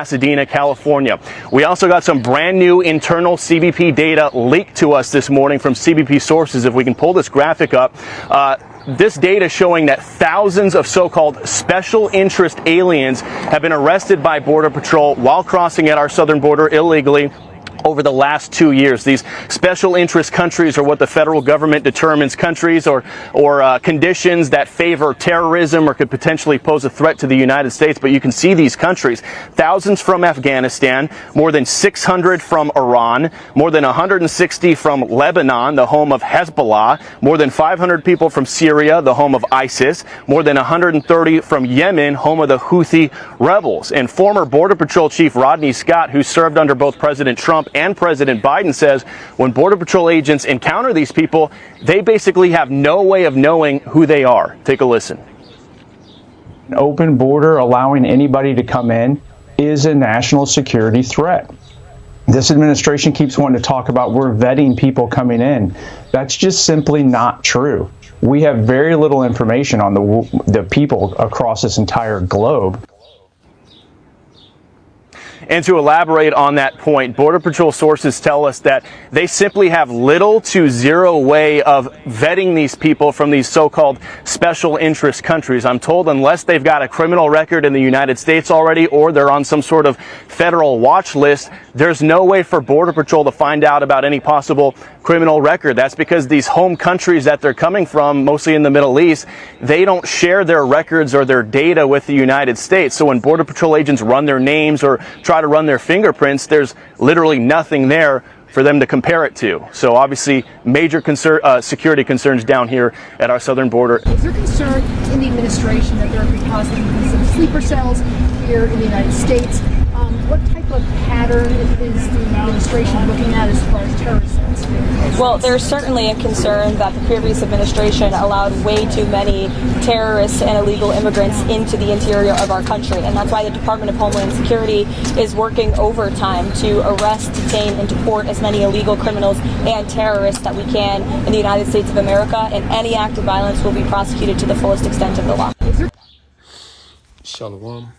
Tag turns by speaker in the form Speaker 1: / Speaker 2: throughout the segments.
Speaker 1: Pasadena, California. We also got some brand new internal CBP data leaked to us this morning from CBP sources. If we can pull this graphic up, this data showing that thousands of so-called special interest aliens have been arrested by Border Patrol while crossing at our southern border illegally over the last 2 years. These special interest countries are what the federal government determines countries or conditions that favor terrorism or could potentially pose a threat to the United States. But you can see these countries, thousands from Afghanistan, more than 600 from Iran, more than 160 from Lebanon, the home of Hezbollah, more than 500 people from Syria, the home of ISIS, more than 130 from Yemen, home of the Houthi rebels. And former Border Patrol Chief Rodney Scott, who served under both President Trump and President Biden, says when Border Patrol agents encounter these people, they basically have no way of knowing who they are. Take a listen.
Speaker 2: An open border allowing anybody to come in is a national security threat. This administration keeps wanting to talk about we're vetting people coming in. That's just simply not true. We have very little information on the people across this entire globe.
Speaker 1: And to elaborate on that point, Border Patrol sources tell us that they simply have little to zero way of vetting these people from these so-called special interest countries. I'm told unless they've got a criminal record in the United States already or they're on some sort of federal watch list, there's no way for Border Patrol to find out about any possible criminal record. That's because these home countries that they're coming from, mostly in the Middle East, they don't share their records or their data with the United States. So when Border Patrol agents run their names or try to run their fingerprints, there's literally nothing there for them to compare it to. So obviously major security concerns down here at our southern border.
Speaker 3: Is there concern in the administration that there could possibly be some sleeper cells here in the United States? What type of pattern is the administration looking at as far as terrorist cells?
Speaker 4: Well, there's certainly a concern that the previous administration allowed way too many terrorists and illegal immigrants into the interior of our country. And that's why the Department of Homeland Security is working overtime to arrest, detain, and deport as many illegal criminals and terrorists that we can in the United States of America. And any act of violence will be prosecuted to the fullest extent of the law.
Speaker 5: Shalom.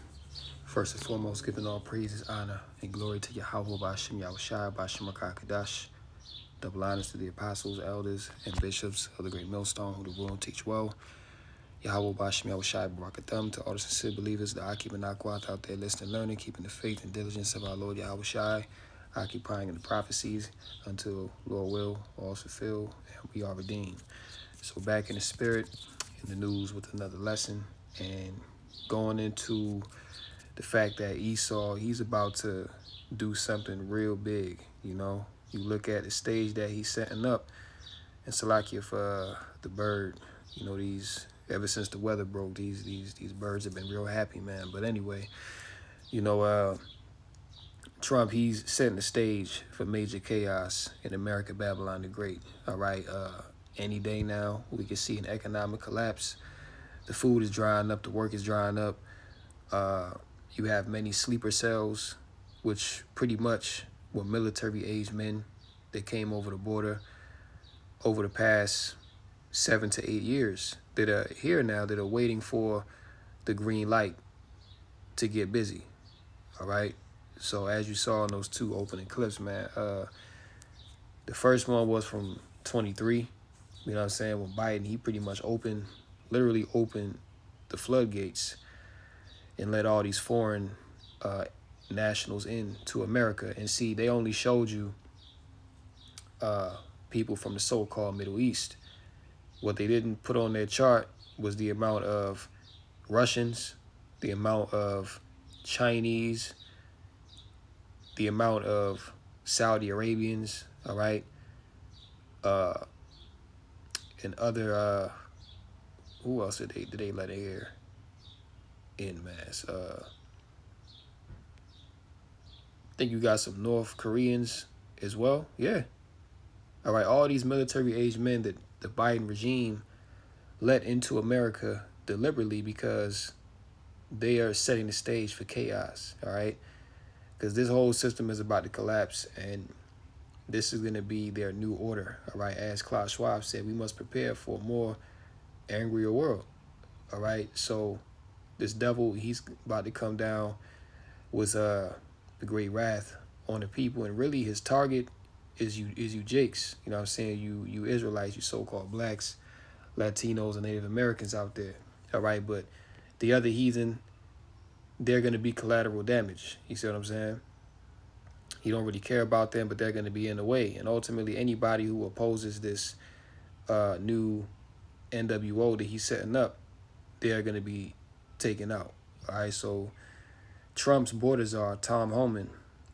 Speaker 5: First and foremost, giving all praises, honor, and glory to Yahweh, B'Hashem Yahushai, B'Hashem HaKadosh. Double honors to the apostles, elders, and bishops of the great millstone who the rule and teach well. Yahweh, B'Hashem Yahushai, Barakatham, to all the sincere believers, the Akib and Akwath out there listening, learning, keeping the faith and diligence of our Lord Yahushai, occupying in the prophecies until Lord will, all is fulfilled, and we are redeemed. So back in the spirit, in the news with another lesson, and going into the fact that Esau, he's about to do something real big, you know. You look at the stage that he's setting up, and Salakia for the bird, you know, ever since the weather broke, these birds have been real happy, man. But anyway, you know, Trump, he's setting the stage for major chaos in America, Babylon the Great. All right, any day now, we can see an economic collapse. The food is drying up, the work is drying up. You have many sleeper cells, which pretty much were military-aged men that came over the border over the past 7 to 8 years that are here now, that are waiting for the green light to get busy. All right? So as you saw in those two opening clips, man, the first one was from 23. You know what I'm saying? When Biden, he pretty much literally opened the floodgates and let all these foreign nationals into America. And see, they only showed you people from the so-called Middle East. What they didn't put on their chart was the amount of Russians, the amount of Chinese, the amount of Saudi Arabians, all right, and other, who else did they let in mass? I think you got some North Koreans as well. Yeah. All right. All these military-aged men that the Biden regime let into America deliberately because they are setting the stage for chaos. All right. Because this whole system is about to collapse, and this is going to be their new order. All right. As Klaus Schwab said, we must prepare for a more angrier world. All right. So this devil, he's about to come down was the great wrath on the people, and really his target is you Jakes. You know what I'm saying? You Israelites, you so-called blacks, Latinos, and Native Americans out there. All right, but the other heathen, they're going to be collateral damage. You see what I'm saying? He don't really care about them, but they're going to be in the way. And ultimately, anybody who opposes this new NWO that he's setting up, they're going to be taken out. All right, so Trump's border czar, Tom Homan,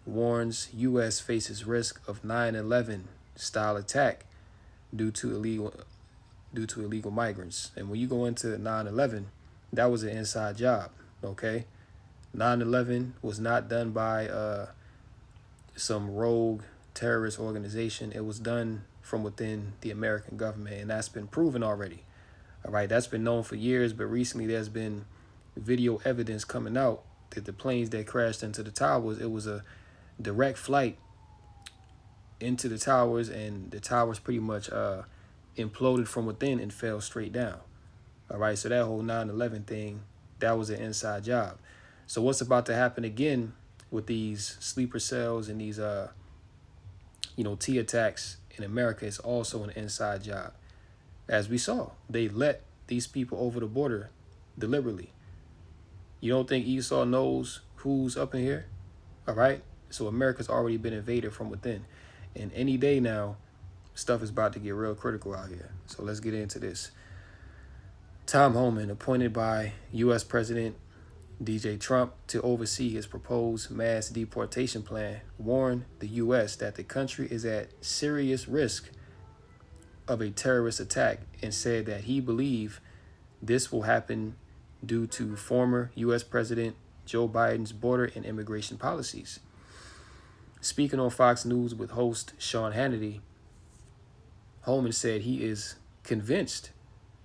Speaker 5: warns U.S. faces risk of 9/11 style attack due to illegal migrants. And when you go into 9/11, that was an inside job. Okay, 9/11 was not done by some rogue terrorist organization. It was done from within the American government, and that's been proven already. All right, that's been known for years, but recently there's been video evidence coming out that the planes that crashed into the towers, it was a direct flight into the towers, and the towers pretty much imploded from within and fell straight down. All right, so that whole 9/11 thing, that was an inside job. So what's about to happen again with these sleeper cells and these T attacks in America is also an inside job. As we saw, they let these people over the border deliberately. You don't think Esau knows who's up in here? All right, so America's already been invaded from within, and any day now stuff is about to get real critical out here. So let's get into this. Tom Homan, appointed by U.S. President DJ Trump to oversee his proposed mass deportation plan, warned the U.S. that the country is at serious risk of a terrorist attack, and said that he believes this will happen due to former U.S. President Joe Biden's border and immigration policies. Speaking on Fox News with host Sean Hannity, Homan said he is convinced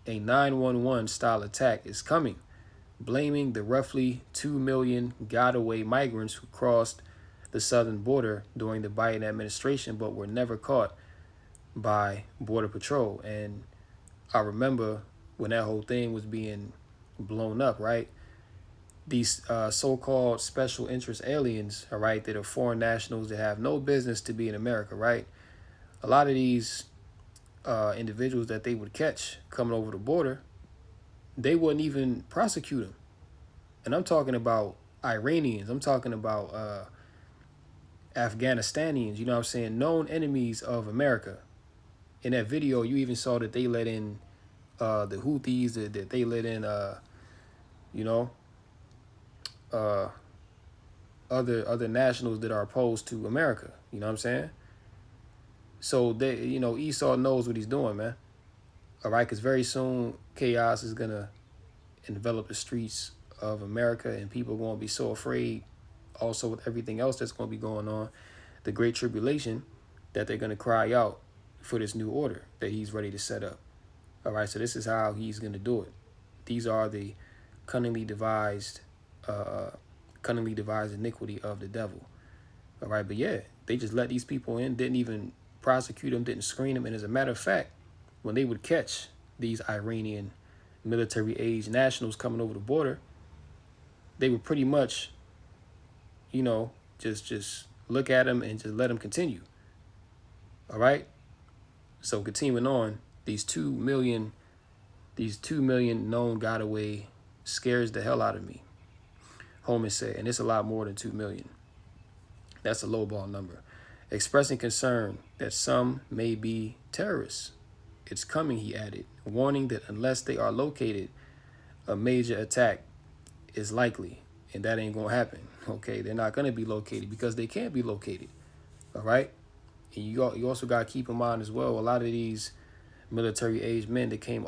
Speaker 5: a 9/11 style attack is coming, blaming the roughly 2 million got-away migrants who crossed the southern border during the Biden administration but were never caught by Border Patrol. And I remember when that whole thing was being blown up, right? These so-called special interest aliens, all right, that are foreign nationals that have no business to be in America, right? A lot of these individuals that they would catch coming over the border, they wouldn't even prosecute them. And I'm talking about Iranians. I'm talking about Afghanistanians, you know what I'm saying? Known enemies of America. In that video, you even saw that they let in the Houthis, that they let in, other nationals that are opposed to America. You know what I'm saying? So they, Esau knows what he's doing, man. All right, because very soon chaos is gonna envelop the streets of America, and people are gonna be so afraid. Also, with everything else that's gonna be going on, the Great Tribulation, that they're gonna cry out for this new order that he's ready to set up. All right, so this is how he's gonna do it. These are the cunningly devised iniquity of the devil. All right, but yeah, they just let these people in, didn't even prosecute them, didn't screen them. And as a matter of fact, when they would catch these Iranian military-age nationals coming over the border, they would pretty much, just look at them and just let them continue. All right. So continuing on, these 2 million known got away scares the hell out of me, Homan said, and it's a lot more than 2 million. That's a lowball number. Expressing concern that some may be terrorists. It's coming, he added, warning that unless they are located, a major attack is likely, and that ain't gonna happen. Okay, they're not gonna be located because they can't be located. All right, and you also gotta keep in mind as well, a lot of these military-age men that came.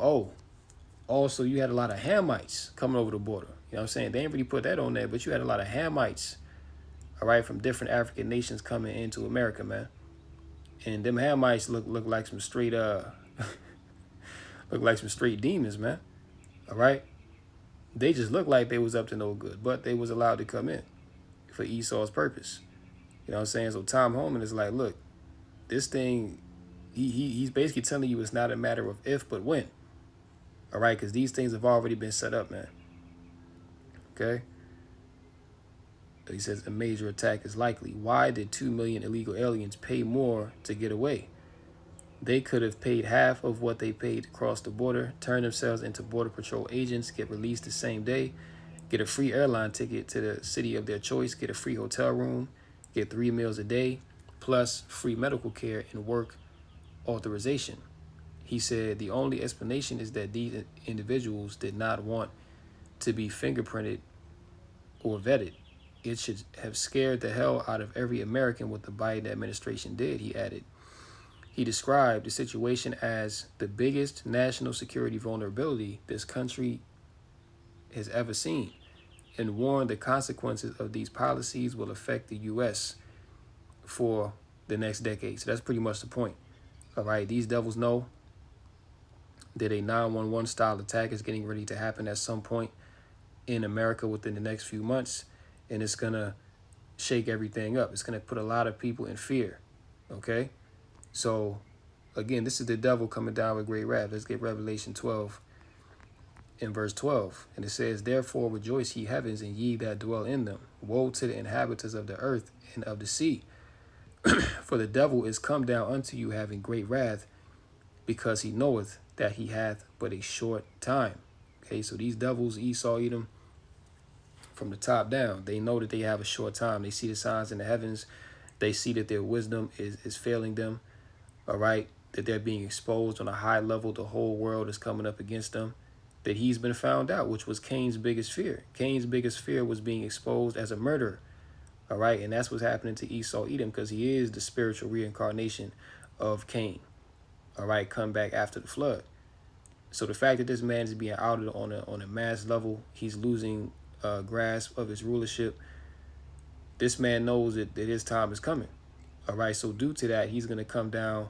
Speaker 5: Also, you had a lot of Hamites coming over the border. You know what I'm saying? They ain't really put that on there, but you had a lot of Hamites, all right, from different African nations coming into America, man. And them Hamites look like some straight look like some straight demons, man. All right, they just looked like they was up to no good, but they was allowed to come in for Esau's purpose. You know what I'm saying? So Tom Homan is like, look, this thing, he's basically telling you it's not a matter of if, but when. All right, because these things have already been set up, man. Okay. He says a major attack is likely. Why did 2 million illegal aliens pay more to get away? They could have paid half of what they paid to cross the border, turn themselves into Border Patrol agents, get released the same day, get a free airline ticket to the city of their choice, get a free hotel room, get 3 meals a day, plus free medical care and work authorization. He said the only explanation is that these individuals did not want to be fingerprinted or vetted. It should have scared the hell out of every American what the Biden administration did, he added. He described the situation as the biggest national security vulnerability this country has ever seen and warned the consequences of these policies will affect the U.S. for the next decade. So that's pretty much the point. All right, these devils know that a 911 style attack is getting ready to happen at some point in America within the next few months, and it's going to shake everything up. It's going to put a lot of people in fear, okay? So, again, this is the devil coming down with great wrath. Let's get Revelation 12 in verse 12. And it says, therefore rejoice ye heavens, and ye that dwell in them. Woe to the inhabitants of the earth and of the sea. For the devil is come down unto you having great wrath, because he knoweth that he hath but a short time. Okay, so these devils, Esau, Edom, from the top down, they know that they have a short time. They see the signs in the heavens. They see that their wisdom is failing them. All right, that they're being exposed on a high level. The whole world is coming up against them. That he's been found out, which was Cain's biggest fear. Cain's biggest fear was being exposed as a murderer. All right, and that's what's happening to Esau, Edom, because he is the spiritual reincarnation of Cain. All right, come back after the flood. So the fact that this man is being outed on a mass level, he's losing grasp of his rulership. This man knows that his time is coming. All right, so due to that, he's going to come down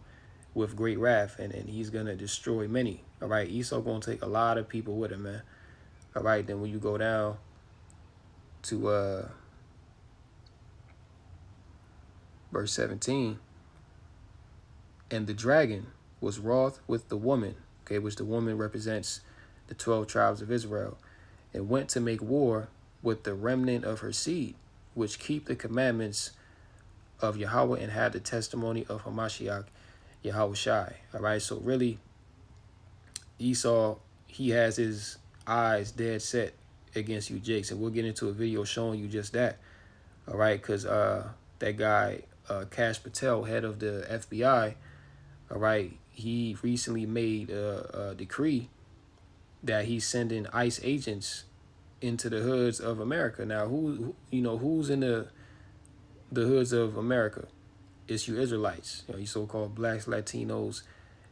Speaker 5: with great wrath, and he's going to destroy many. All right, Esau going to take a lot of people with him, man. All right, then when you go down to verse 17, and the dragon was wroth with the woman, okay, which the woman represents the 12 tribes of Israel, and went to make war with the remnant of her seed, which keep the commandments of Yahweh and have the testimony of Hamashiach Yahushai. All right, so really, Esau, he has his eyes dead set against you, Jakes, and we'll get into a video showing you just that. All right, because that guy, Kash Patel, head of the FBI, all right, he recently made a decree that he's sending ICE agents into the hoods of America. Now, who's in the hoods of America? It's you Israelites, you so-called blacks, Latinos,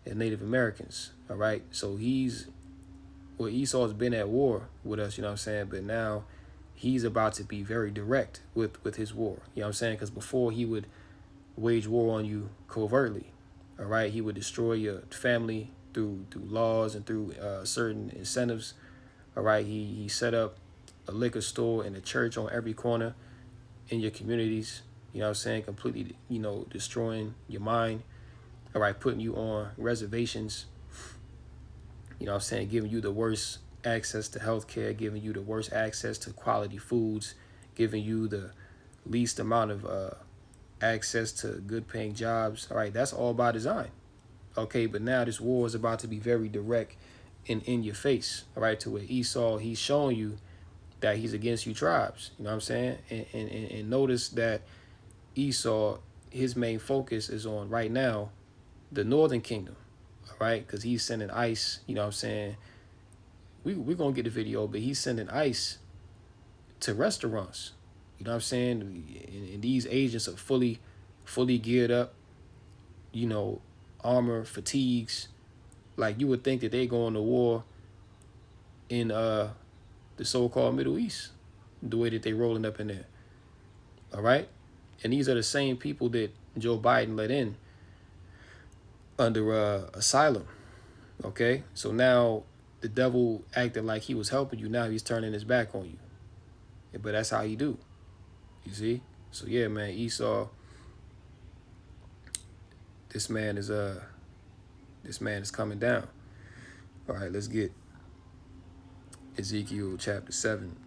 Speaker 5: and Native Americans. All right, so Esau's been at war with us, you know what I'm saying? But now he's about to be very direct with his war, you know what I'm saying? Because before he would wage war on you covertly. All right, he would destroy your family through laws and through certain incentives. All right, he set up a liquor store and a church on every corner in your communities. You know what I'm saying? Completely, destroying your mind. All right, putting you on reservations. You know what I'm saying? Giving you the worst access to healthcare, giving you the worst access to quality foods, giving you the least amount of access to good paying jobs. All right, that's all by design. Okay, but now this war is about to be very direct and in your face. All right, to where Esau, he's showing you that he's against you tribes. You know what I'm saying? And notice that Esau, his main focus is on right now the northern kingdom. All right, because he's sending ICE, you know what I'm saying? We're going to get the video, but he's sending ICE to restaurants. You know what I'm saying? And these agents are fully geared up, armor, fatigues. Like, you would think that they going to war in the so-called Middle East, the way that they rolling up in there. All right? And these are the same people that Joe Biden let in under asylum. Okay? So now the devil acted like he was helping you. Now he's turning his back on you. But that's how he do. You see? So yeah, man, Esau, this man is coming down. All right, let's get Ezekiel chapter 7.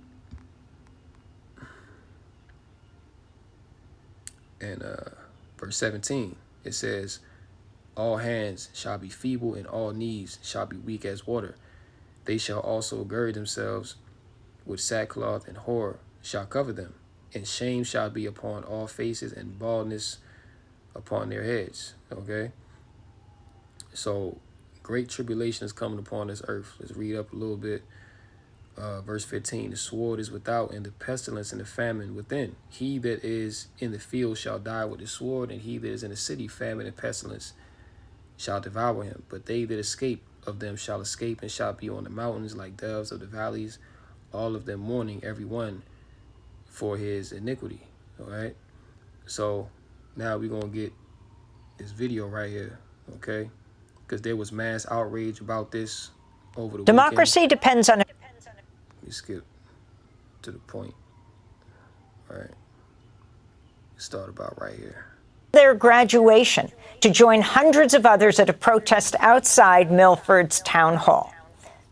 Speaker 5: And verse 17, it says, all hands shall be feeble, and all knees shall be weak as water. They shall also gird themselves with sackcloth, and horror shall cover them, and shame shall be upon all faces, and baldness upon their heads. Okay? So, great tribulation is coming upon this earth. Let's read up a little bit. Verse 15, the sword is without, and the pestilence and the famine within. He that is in the field shall die with the sword, and he that is in the city, famine and pestilence shall devour him. But they that escape of them shall escape, and shall be on the mountains like doves of the valleys, all of them mourning, every one for his iniquity. All right? So now we're going to get this video right here, okay? Because there was mass outrage about this over the
Speaker 6: Democracy
Speaker 5: weekend.
Speaker 6: depends on...
Speaker 5: Let me skip to the point. All right. Start about right here.
Speaker 6: their graduation to join hundreds of others at a protest outside Milford's town hall.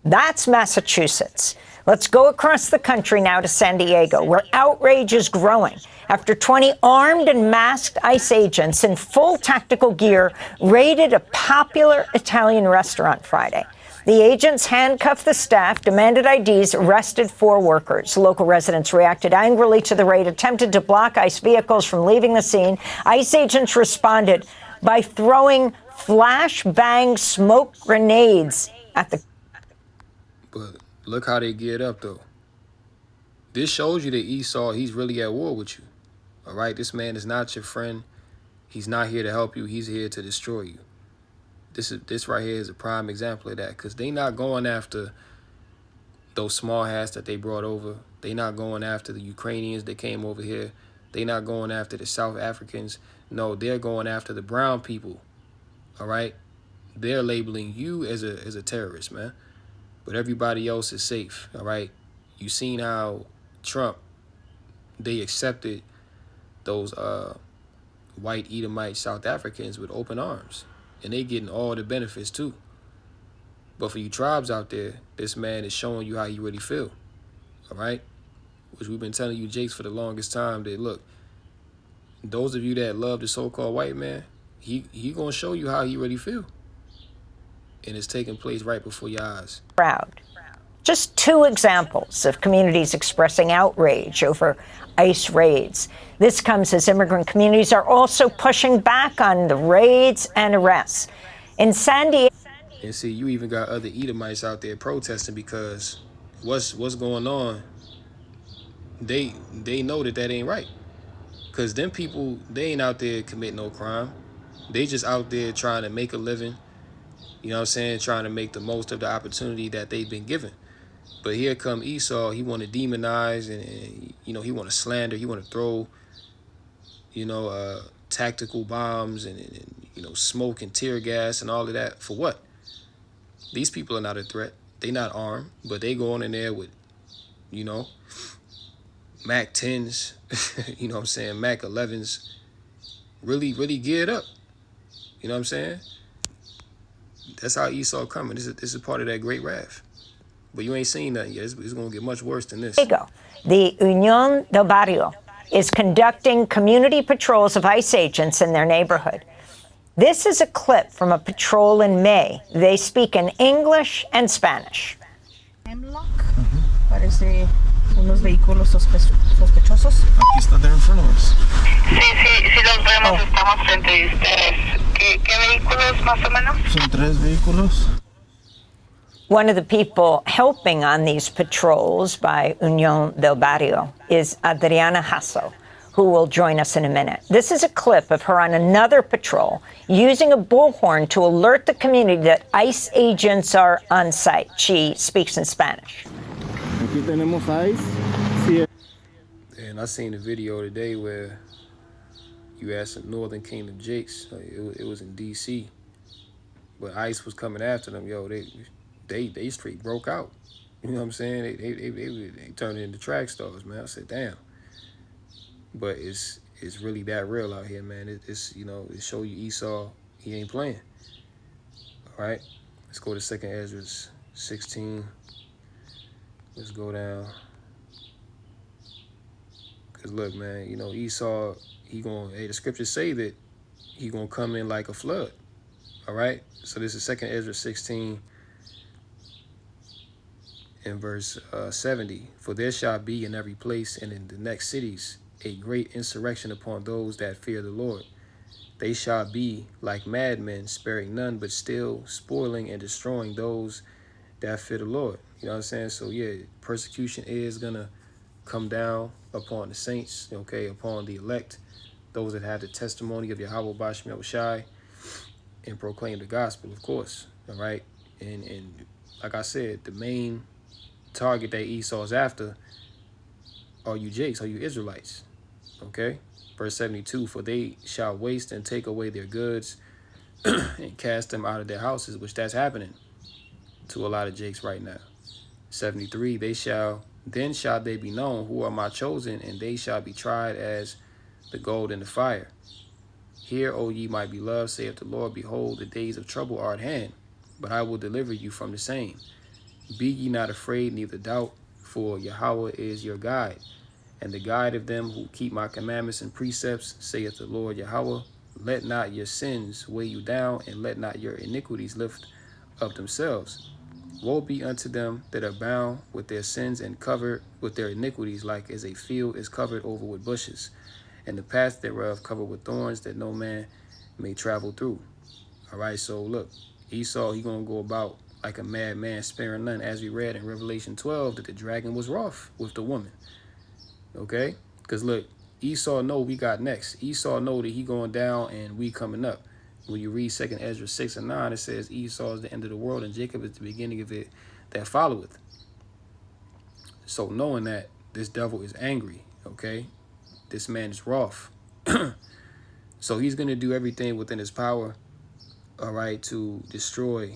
Speaker 6: That's Massachusetts. Let's go across the country now to San Diego, where outrage is growing after 20 armed and masked ICE agents in full tactical gear raided a popular Italian restaurant Friday. The agents handcuffed the staff, demanded IDs, arrested 4 workers. Local residents reacted angrily to the raid, attempted to block ICE vehicles from leaving the scene. ICE agents responded by throwing flashbang smoke grenades at the...
Speaker 5: But look how they geared up, though. This shows you that Esau, he's really at war with you. All right? This man is not your friend. He's not here to help you. He's here to destroy you. This right here is a prime example of that, because they not going after those small hats that they brought over. They not going after the Ukrainians that came over here. They not going after the South Africans. No, they're going after the brown people. All right? They're labeling you as a terrorist, man. But everybody else is safe, all right? You seen how Trump, they accepted those white Edomite South Africans with open arms. And they getting all the benefits too. But for you tribes out there, this man is showing you how you really feel, all right? Which we've been telling you, Jakes, for the longest time, that look, those of you that love the so-called white man, he gonna show you how he really feel. And it's taking place right before your eyes.
Speaker 6: crowd. Just 2 examples of communities expressing outrage over ICE raids. This comes as immigrant communities are also pushing back on the raids and arrests. In San Diego...
Speaker 5: And see, you even got other Edomites out there protesting because what's going on, they know that ain't right. Because them people, they ain't out there committing no crime. They just out there trying to make a living. You know what I'm saying? Trying to make the most of the opportunity that they've been given. But here come Esau. He want to demonize and you know, he want to slander. He want to throw, you know, tactical bombs and, you know, smoke and tear gas and all of that. For what? These people are not a threat. They not armed, but they go on in there with, you know, Mac 10s, you know what I'm saying, Mac 11s, really, really geared up. You know what I'm saying? That's how Esau coming. This is part of that great wrath. But you ain't seen nothing yet. It's going to get much worse than this.
Speaker 6: The Unión del Barrio is conducting community patrols of ICE agents in their neighborhood. This is a clip from a patrol in May. They speak in English and Spanish.
Speaker 7: Hemlock. Parece unos vehículos sospechosos.
Speaker 8: Aquí está, they're in front of us.
Speaker 7: Sí, los vemos, estamos frente a ustedes. ¿Qué vehículos más o menos?
Speaker 8: Son 3 vehículos.
Speaker 6: One of the people helping on these patrols by Unión del Barrio is Adriana Hasso, who will join us in a minute. This is a clip of her on another patrol using a bullhorn to alert the community that ICE agents are on site. She speaks in Spanish.
Speaker 8: Aquí tenemos ICE. Sí.
Speaker 5: And I seen a video today where you had some Northern Kingdom Jakes. It was in D.C. But ICE was coming after them. Yo, they straight broke out. You know what I'm saying? They turned into track stars, man. I said, damn. But it's really that real out here, man. It's you know, it show you Esau, he ain't playing. All right, let's go to 2nd Ezra 16. Let's go down. Cause look, man, you know, Esau, the scriptures say that he gonna come in like a flood. All right. So this is 2nd Ezra 16 and verse 70. For there shall be in every place and in the next cities a great insurrection upon those that fear the Lord. They shall be like madmen, sparing none, but still spoiling and destroying those that fear the Lord. You know what I'm saying? So yeah, persecution is gonna come down upon the saints, okay, upon the elect, those that have the testimony of Yahweh Bashem Yahushai and proclaim the gospel, of course. All right. And like I said, the main target that Esau's after are you Jakes, are you Israelites. Okay. Verse 72, for they shall waste and take away their goods and cast them out of their houses, which that's happening to a lot of Jakes right now. 73, then shall they be known who are my chosen, and they shall be tried as the gold in the fire. Hear, O ye my beloved, saith the Lord, behold, the days of trouble are at hand, but I will deliver you from the same. Be ye not afraid, neither doubt, for Yahweh is your guide, and the guide of them who keep my commandments and precepts, saith the Lord Yahweh. Let not your sins weigh you down, and let not your iniquities lift up themselves. Woe be unto them that are bound with their sins and covered with their iniquities, like as a field is covered over with bushes, and the path thereof covered with thorns, that no man may travel through. All right, so look, Esau, he gonna go about like a madman, sparing none, as we read in Revelation 12, that the dragon was wroth with the woman. Okay, because look, Esau know we got next. Esau know that he going down and we coming up. When you read 2nd Ezra 6 and 9, it says Esau is the end of the world and Jacob is the beginning of it that followeth. So knowing that this devil is angry, okay, this man is wroth. So he's going to do everything within his power, all right, to destroy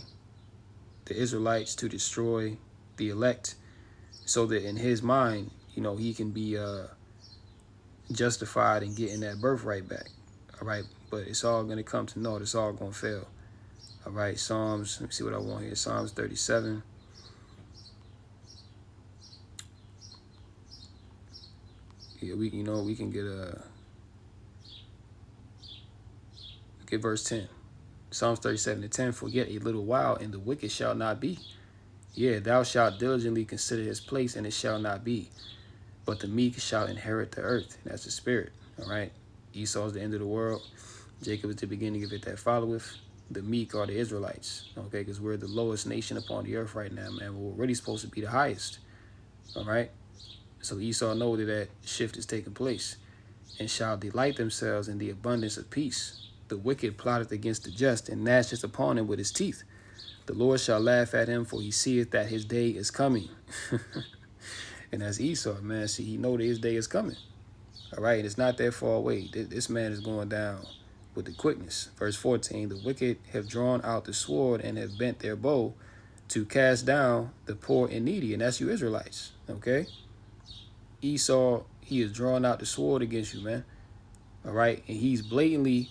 Speaker 5: the Israelites, to destroy the elect, so that in his mind, you know, he can be justified in getting that birthright back. All right, but it's all going to come to naught. It's all going to fail. All right, Psalms, let me see what I want here. Psalms 37. Yeah, we can get verse 10. Psalms 37:10. For yet a little while, and the wicked shall not be. Yeah, thou shalt diligently consider his place, and it shall not be. But the meek shall inherit the earth. And that's the spirit. All right. Esau is the end of the world. Jacob is the beginning of it that followeth. The meek are the Israelites. Okay, because we're the lowest nation upon the earth right now, man. We're really supposed to be the highest. All right. So Esau know that shift is taking place, and shall delight themselves in the abundance of peace. The wicked plotteth against the just, and gnasheth upon him with his teeth. The Lord shall laugh at him, for he seeth that his day is coming. And that's Esau, man. See, he know that his day is coming. All right, it's not that far away. This man is going down with the quickness. Verse 14, the wicked have drawn out the sword and have bent their bow to cast down the poor and needy. And that's you Israelites, okay? Esau, he is drawing out the sword against you, man. All right, and he's blatantly,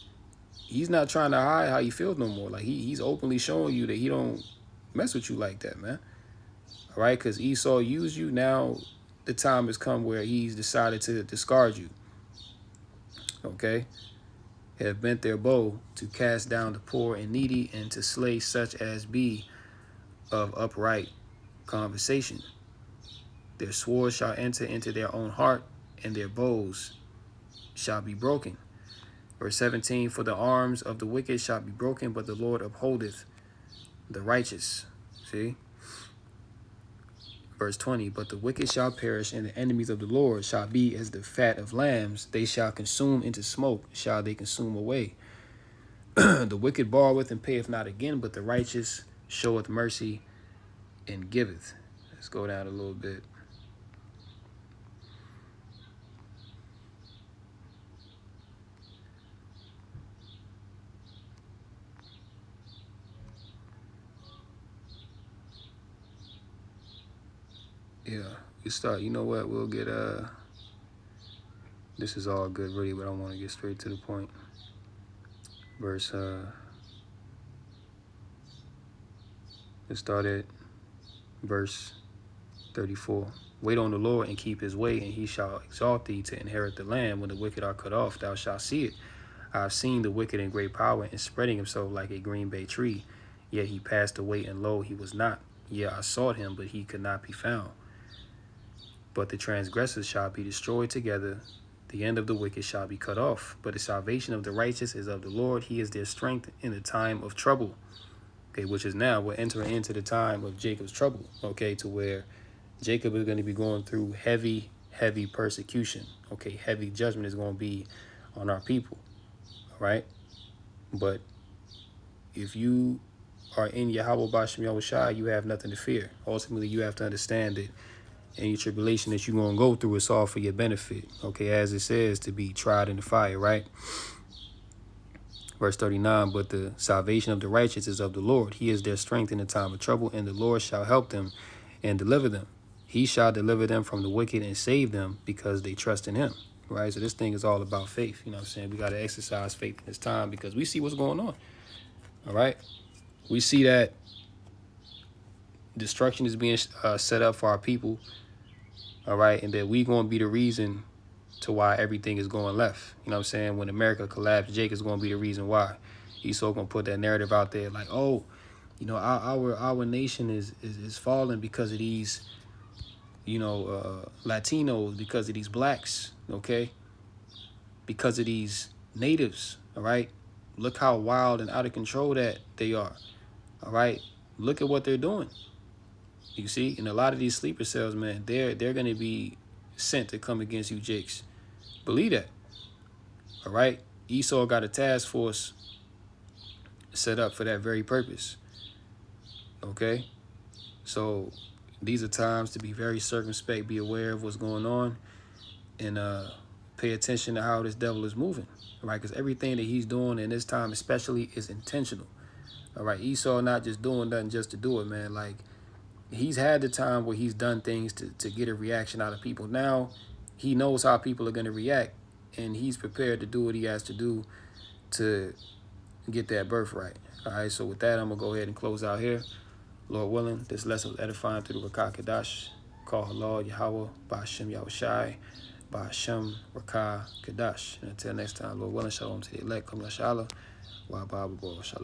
Speaker 5: he's not trying to hide how he feels no more. Like he's openly showing you that he don't mess with you like that, man. All right, because Esau used you. Now the time has come where he's decided to discard you. Okay, have bent their bow to cast down the poor and needy, and to slay such as be of upright conversation. Their swords shall enter into their own heart, and their bows shall be broken. Verse 17, for the arms of the wicked shall be broken, but the Lord upholdeth the righteous. See? Verse 20, but the wicked shall perish, and the enemies of the Lord shall be as the fat of lambs. They shall consume into smoke, shall they consume away. The wicked borroweth and payeth not again, but the righteous showeth mercy and giveth. Let's go down a little bit. Yeah, we start. You know what? We'll get this is all good, really, but I want to get straight to the point. Verse let's start at verse 34. Wait on the Lord and keep his way, and he shall exalt thee to inherit the land. When the wicked are cut off, thou shalt see it. I have seen the wicked in great power and spreading himself like a green bay tree. Yet he passed away, and lo, he was not. Yet I sought him, but he could not be found. But the transgressors shall be destroyed together. The end of the wicked shall be cut off. But the salvation of the righteous is of the Lord. He is their strength in the time of trouble. Okay, which is now we're entering into the time of Jacob's trouble. Okay, to where Jacob is going to be going through heavy persecution. Okay, heavy judgment is going to be on our people. All right, but if you are in Yahweh Bashem Yahushua, you have nothing to fear. Ultimately, you have to understand that any tribulation that you're going to go through, it's all for your benefit. Okay, as it says, to be tried in the fire, right? Verse 39, but the salvation of the righteous is of the Lord. He is their strength in the time of trouble, and the Lord shall help them and deliver them. He shall deliver them from the wicked and save them because they trust in him, right? So this thing is all about faith. You know what I'm saying? We got to exercise faith in this time because we see what's going on, all right? We see that destruction is being set up for our people, all right? And that we going to be the reason to why everything is going left. You know what I'm saying? When America collapsed, Jake is going to be the reason why. Esau going to put that narrative out there like, oh, you know, our nation is falling because of these, you know, Latinos, because of these blacks, okay? Because of these natives, all right? Look how wild and out of control that they are, all right? Look at what they're doing. You see, and a lot of these sleeper cells, man, they're going to be sent to come against you, Jakes. Believe that. All right. Esau got a task force set up for that very purpose. Okay. So these are times to be very circumspect, be aware of what's going on, and pay attention to how this devil is moving. All right. Because everything that he's doing in this time, especially, is intentional. All right. Esau not just doing nothing just to do it, man. Like, he's had the time where he's done things to get a reaction out of people. Now he knows how people are going to react, and he's prepared to do what he has to do to get that birthright. All right, so with that, I'm going to go ahead and close out here. Lord willing, this lesson was edifying through the Rakah Kadash. Call Allah, Yahweh, Ba'ashem Yahushai, Ba'ashem Rakah Kadash. And until next time, Lord willing, shalom to the elect. Kum Lashala, Wa Ba Shalom.